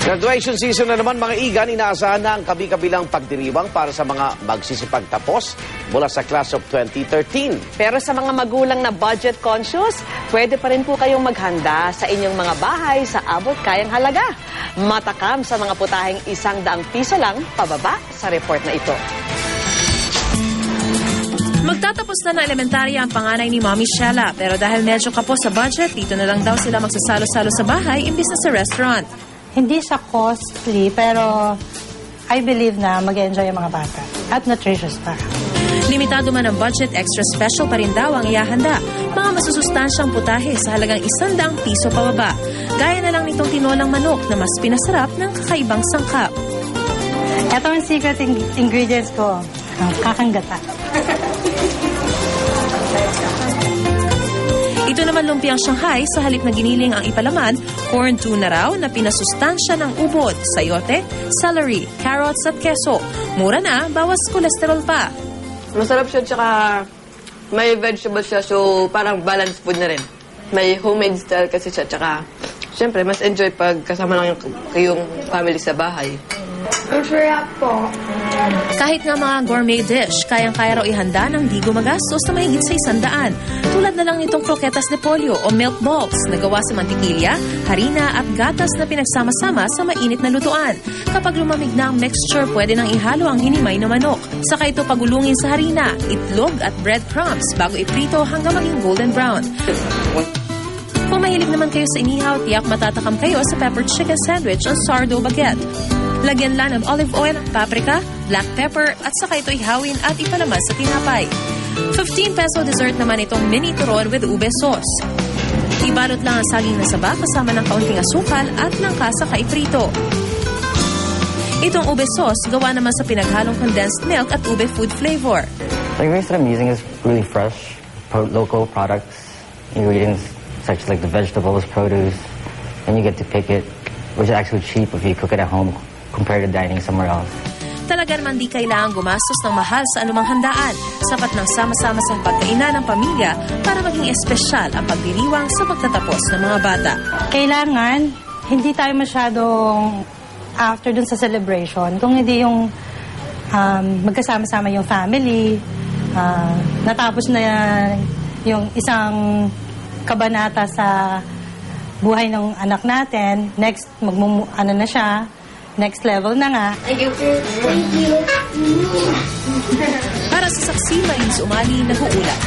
Graduation season na naman mga igan, inaasahan na ang kabi-kabilang pagdiriwang para sa mga magsisipagtapos mula sa class of 2013. Pero sa mga magulang na budget conscious, pwede pa rin po kayong maghanda sa inyong mga bahay sa abot kayang halaga. Matakam sa mga putaheng ₱100 lang pababa sa report na ito. Magtatapos na ng elementarya ang panganay ni Mommy Shella, pero dahil medyo kapos sa budget, dito na lang daw sila magsasalo-salo sa bahay imbis na sa restaurant. Hindi siya costly, pero I believe na mag-enjoy ang mga bata. At nutritious pa. Limitado man ang budget, extra special pa rin daw ang ihahanda. Mga masusustansyang putahe sa halagang ₱100 pababa. Gaya na lang nitong tinolang manok na mas pinasarap ng kakaibang sangkap. Ito ang secret ingredients ko. Ang kakanggata. Ito naman lumpiang Shanghai sa halip na giniling ang ipalaman, corn tuna raw na pinasustansya ng ubod, sayote, celery, carrots at keso. Mura na, bawas kolesterol pa. Masarap siya, tsaka may vegetables siya, so parang balanced food na rin. May homemade style kasi siya, tsaka syempre mas enjoy pag kasama lang yung family sa bahay. Masarap po. Kahit nga mga gourmet dish, kayang-kaya raw ihanda ng di gumagastos na mahigit sa 100. Tulad na lang nitong croquetas de pollo o milk balls na gawa sa mantikilya, harina at gatas na pinagsama-sama sa mainit na lutuan. Kapag lumamig na ang mixture, pwede nang ihalo ang hinimay na manok. Saka ito pagulungin sa harina, itlog at breadcrumbs bago iprito hanggang maging golden brown. Kung mahilig naman kayo sa inihaw, tiyak matatakam kayo sa peppered chicken sandwich o sourdough baguette. Lagyan lang ng olive oil, paprika, black pepper at saka ito ihawin at ipalaman sa tinapay. ₱15 dessert naman itong mini turon with ube sauce. Ibalot lang ang saging na saba kasama ng kaunting asukal at langka saka iprito. Itong ube sauce gawa naman sa pinaghalong condensed milk at ube food flavor. The ingredients that I'm using is really fresh, local products, ingredients such like the vegetables, produce, and you get to pick it, which is actually cheap if you cook it at home compared to dining somewhere else. Talaga naman di kailangan gumastos ng mahal sa anumang handaan. Sapat ng sama-sama sa pagkainan ng pamilya para maging espesyal ang pagdiriwang sa pagtatapos ng mga bata. Kailangan, hindi tayo masyadong after dun sa celebration. Kung hindi yung magkasama-sama yung family, natapos na yung isang kabanata sa buhay ng anak natin, next, na siya, next level na nga. Thank you. Para sa Saksi, Mains Umali, nag-uulat.